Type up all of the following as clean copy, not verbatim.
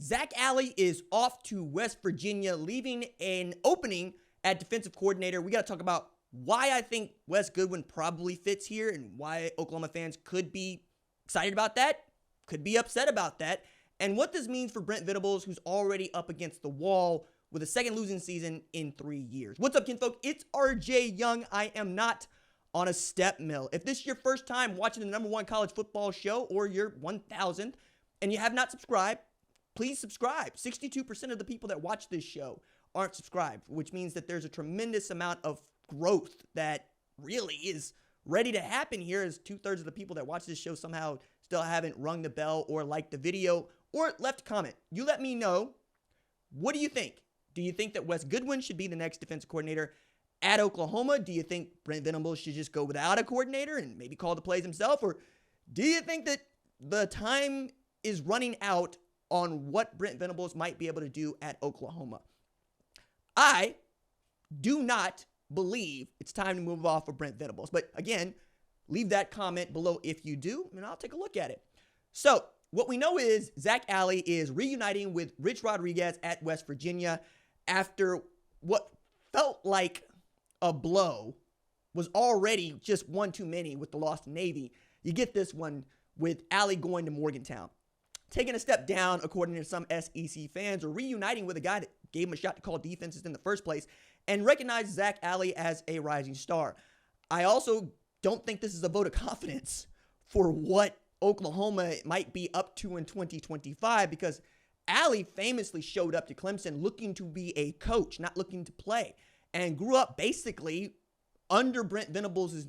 Zac Alley is off to West Virginia, leaving an opening at defensive coordinator. We got to talk about why I think Wes Goodwin probably fits here and why Oklahoma fans could be excited about that, could be upset about that, and what this means for Brent Venables, who's already up against the wall with a second losing season in 3 years. What's up, kinfolk? It's RJ Young. I am not on a step mill. If this is your first time watching the number one college football show or your 1000th and you have not subscribed, please subscribe. 62% of the people that watch this show aren't subscribed, which means that there's a tremendous amount of growth that really is ready to happen here, as 2/3 of the people that watch this show somehow still haven't rung the bell or liked the video or left a comment. You let me know. What do you think? Do you think that Wes Goodwin should be the next defensive coordinator at Oklahoma? Do you think Brent Venables should just go without a coordinator and maybe call the plays himself? Or do you think that the time is running out on what Brent Venables might be able to do at Oklahoma? I do not believe it's time to move off of Brent Venables. But again, leave that comment below if you do, and I'll take a look at it. So what we know is Zac Alley is reuniting with Rich Rodriguez at West Virginia after what felt like a blow was already just one too many with the loss to Navy. You get this one with Alley going to Morgantown. Taking a step down, according to some SEC fans, or reuniting with a guy that gave him a shot to call defenses in the first place and recognize Zac Alley as a rising star. I also don't think this is a vote of confidence for what Oklahoma might be up to in 2025, because Alley famously showed up to Clemson looking to be a coach, not looking to play, and grew up basically under Brent Venables'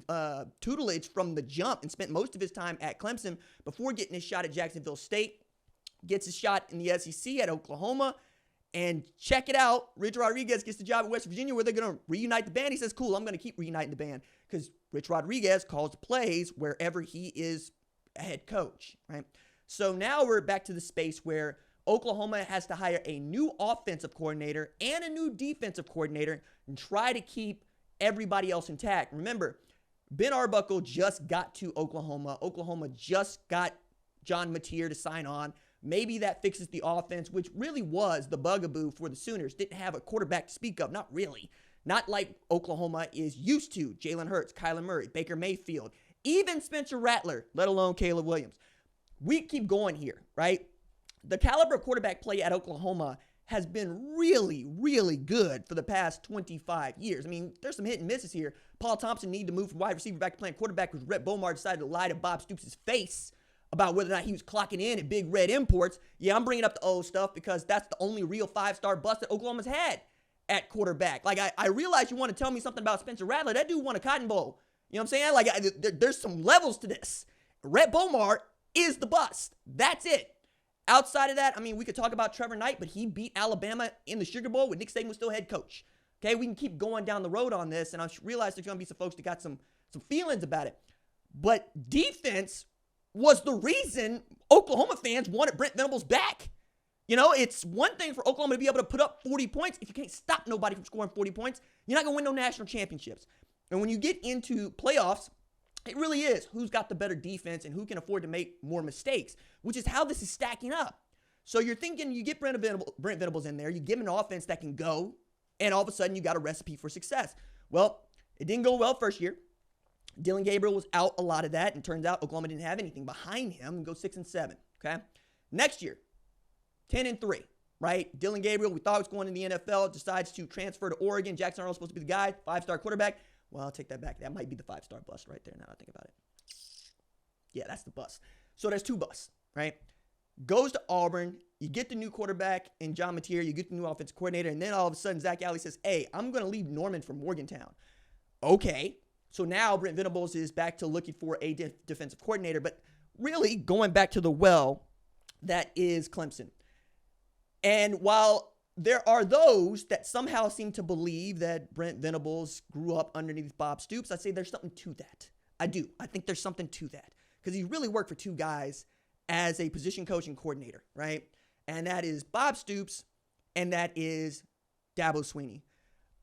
tutelage from the jump and spent most of his time at Clemson before getting his shot at Jacksonville State, gets his shot in the SEC at Oklahoma, and check it out, Rich Rodriguez gets the job at West Virginia where they're going to reunite the band. He says, cool, I'm going to keep reuniting the band, because Rich Rodriguez calls the plays wherever he is a head coach, right? So now we're back to the space where Oklahoma has to hire a new offensive coordinator and a new defensive coordinator and try to keep everybody else intact. Remember, Ben Arbuckle just got to Oklahoma. Oklahoma just got John Mateer to sign on. Maybe that fixes the offense, which really was the bugaboo for the Sooners. Didn't have a quarterback to speak of. Not really. Not like Oklahoma is used to. Jalen Hurts, Kyler Murray, Baker Mayfield, even Spencer Rattler, let alone Caleb Williams. We keep going here, right? The caliber of quarterback play at Oklahoma has been really, really good for the past 25 years. I mean, there's some hit and misses here. Paul Thompson needed to move from wide receiver back to playing quarterback because Rhett Bomar decided to lie to Bob Stoops' face about whether or not he was clocking in at Big Red Imports. Yeah, I'm bringing up the old stuff because that's the only real five-star bust that Oklahoma's had at quarterback. Like, I realize you want to tell me something about Spencer Rattler. That dude won a Cotton Bowl. You know what I'm saying? Like, there's some levels to this. Rhett Bomar is the bust. That's it. Outside of that, I mean, we could talk about Trevor Knight, but he beat Alabama in the Sugar Bowl when Nick Saban was still head coach. Okay, we can keep going down the road on this, and I realize there's going to be some folks that got some feelings about it. But defense was the reason Oklahoma fans wanted Brent Venables back. You know, it's one thing for Oklahoma to be able to put up 40 points. If you can't stop nobody from scoring 40 points, you're not going to win no national championships. And when you get into playoffs, it really is who's got the better defense and who can afford to make more mistakes, which is how this is stacking up. So you're thinking you get Brent Venables in there, you give him an offense that can go, and all of a sudden you got a recipe for success. Well, it didn't go well first year. Dylan Gabriel was out a lot of that, and turns out Oklahoma didn't have anything behind him and go 6-7, okay? Next year, 10-3, right? Dylan Gabriel, we thought was going to the NFL, decides to transfer to Oregon. Jackson Arnold's supposed to be the guy, 5-star quarterback. Well, I'll take that back. That might be the 5-star bust right there now that I think about it. Yeah, that's the bust. So there's 2 busts, right? Goes to Auburn. You get the new quarterback in John Mateer. You get the new offensive coordinator. And then all of a sudden, Zac Alley says, hey, I'm going to leave Norman for Morgantown. Okay. So now Brent Venables is back to looking for a defensive coordinator. But really going back to the well that is Clemson. And while there are those that somehow seem to believe that Brent Venables grew up underneath Bob Stoops, I say there's something to that. I do. I think there's something to that. Because he really worked for 2 guys as a position coach and coordinator, right? And that is Bob Stoops and that is Dabo Swinney.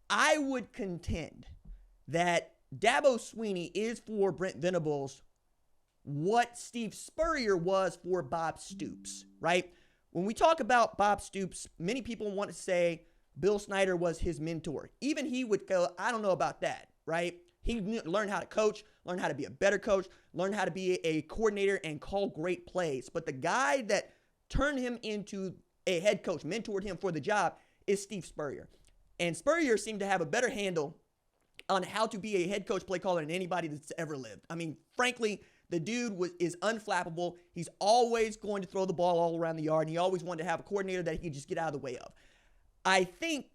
I would contend that Dabo Swinney is for Brent Venables what Steve Spurrier was for Bob Stoops, right? When we talk about Bob Stoops, many people want to say Bill Snyder was his mentor. Even he would go, I don't know about that, right? He learned how to coach, learned how to be a better coach, learned how to be a coordinator and call great plays. But the guy that turned him into a head coach, mentored him for the job, is Steve Spurrier. And Spurrier seemed to have a better handle on how to be a head coach play caller than anybody that's ever lived. I mean, frankly, the dude is unflappable. He's always going to throw the ball all around the yard, and he always wanted to have a coordinator that he could just get out of the way of. I think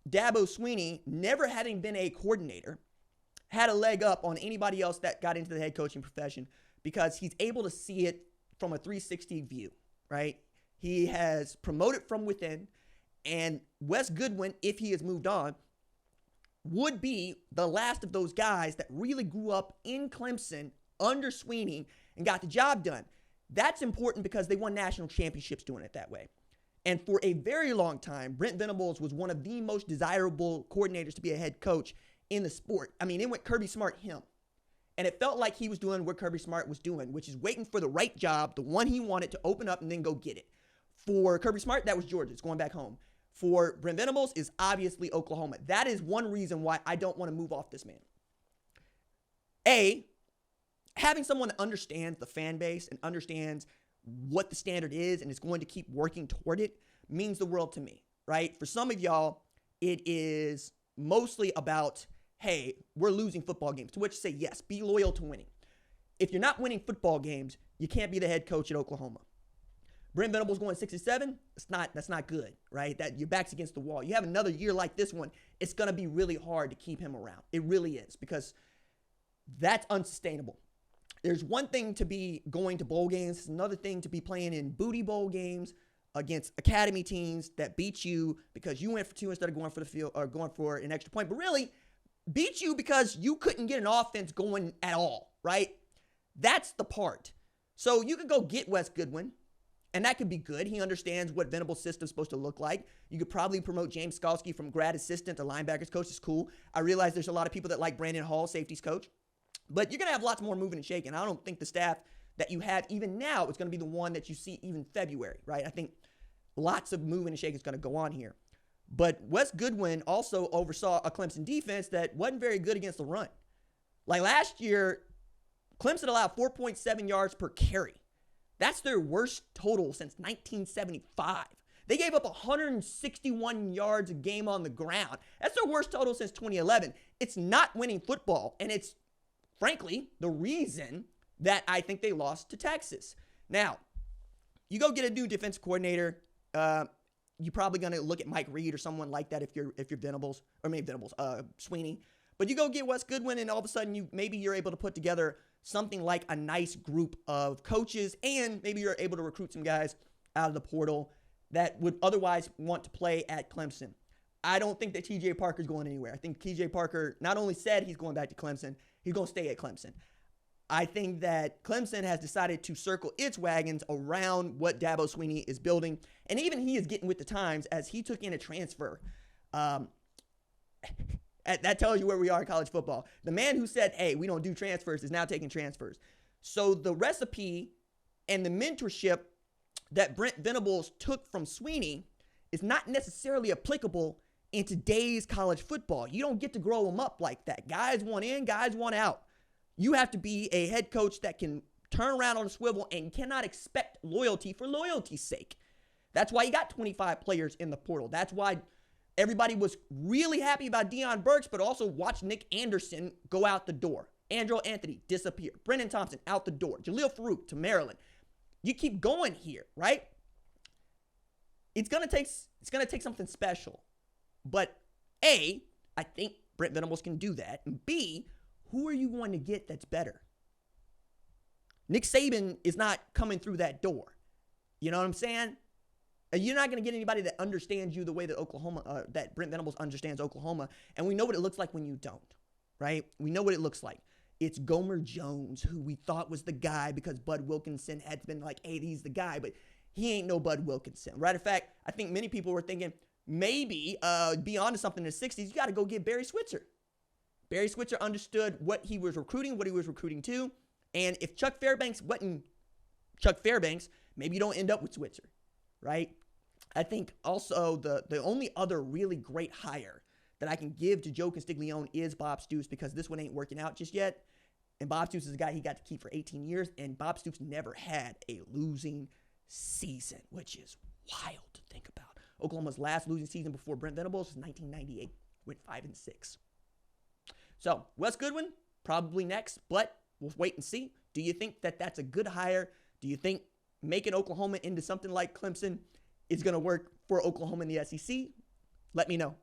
Dabo Swinney, never having been a coordinator, had a leg up on anybody else that got into the head coaching profession because he's able to see it from a 360 view, right? He has promoted from within, and Wes Goodwin, if he has moved on, would be the last of those guys that really grew up in Clemson under Swinney and got the job done. That's important because they won national championships doing it that way. And for a very long time, Brent Venables was one of the most desirable coordinators to be a head coach in the sport. I mean, it went Kirby Smart him. And it felt like he was doing what Kirby Smart was doing, which is waiting for the right job, the one he wanted to open up and then go get it. For Kirby Smart, that was Georgia. It's going back home. For Brent Venables is obviously Oklahoma. That is one reason why I don't want to move off this man. Having someone that understands the fan base and understands what the standard is and is going to keep working toward it means the world to me, right? For some of y'all, it is mostly about, hey, we're losing football games, to which you say, yes, be loyal to winning. If you're not winning football games, you can't be the head coach at Oklahoma. Brent Venables going 6-7, that's not good, right? That your back's against the wall. You have another year like this one, it's going to be really hard to keep him around. It really is, because that's unsustainable. There's one thing to be going to bowl games. It's another thing to be playing in booty bowl games against academy teams that beat you because you went for two instead of going for the field or going for an extra point, but really beat you because you couldn't get an offense going at all, right? That's the part. So you could go get Wes Goodwin, and that could be good. He understands what Venables' system's supposed to look like. You could probably promote James Skalski from grad assistant to linebackers coach. It's cool. I realize there's a lot of people that like Brandon Hall, safeties coach. But you're going to have lots more moving and shaking. I don't think the staff that you have even now is going to be the one that you see even February, right? I think lots of moving and shaking is going to go on here. But Wes Goodwin also oversaw a Clemson defense that wasn't very good against the run. Like last year, Clemson allowed 4.7 yards per carry. That's their worst total since 1975. They gave up 161 yards a game on the ground. That's their worst total since 2011. It's not winning football, and it's frankly the reason that I think they lost to Texas. Now, you go get a new defensive coordinator. You're probably going to look at Mike Reed or someone like that if you're Venables, or maybe Venables, Swinney. But you go get Wes Goodwin, and all of a sudden maybe you're able to put together something like a nice group of coaches, and maybe you're able to recruit some guys out of the portal that would otherwise want to play at Clemson. I don't think that TJ Parker's going anywhere. I think TJ Parker not only said he's going back to Clemson, he's going to stay at Clemson. I think that Clemson has decided to circle its wagons around what Dabo Swinney is building, and even he is getting with the times as he took in a transfer. That tells you where we are in college football. The man who said, hey, we don't do transfers is now taking transfers. So the recipe and the mentorship that Brent Venables took from Swinney is not necessarily applicable in today's college football. You don't get to grow them up like that. Guys want in, guys want out. You have to be a head coach that can turn around on a swivel and cannot expect loyalty for loyalty's sake. That's why you got 25 players in the portal. That's why everybody was really happy about Deion Burks, but also watch Nick Anderson go out the door. Andrew Anthony disappear. Brennan Thompson out the door. Jaleel Farouk to Maryland. You keep going here, right? It's gonna take something special. But A, I think Brent Venables can do that. And B, who are you going to get that's better? Nick Saban is not coming through that door. You know what I'm saying? You're not going to get anybody that understands you the way that that Brent Venables understands Oklahoma. And we know what it looks like when you don't, right? We know what it looks like. It's Gomer Jones, who we thought was the guy because Bud Wilkinson had been like, hey, he's the guy, but he ain't no Bud Wilkinson. Right? In fact, I think many people were thinking maybe be on to something in the 60s, you got to go get Barry Switzer. Barry Switzer understood what he was recruiting to. And if Chuck Fairbanks wasn't Chuck Fairbanks, maybe you don't end up with Switzer. right? I think also the only other really great hire that I can give to Joe Castiglione is Bob Stoops, because this one ain't working out just yet. And Bob Stoops is a guy he got to keep for 18 years, and Bob Stoops never had a losing season, which is wild to think about. Oklahoma's last losing season before Brent Venables was 1998, went 5-6. So Wes Goodwin, probably next, but we'll wait and see. Do you think that that's a good hire? Do you think making Oklahoma into something like Clemson is going to work for Oklahoma in the SEC? Let me know.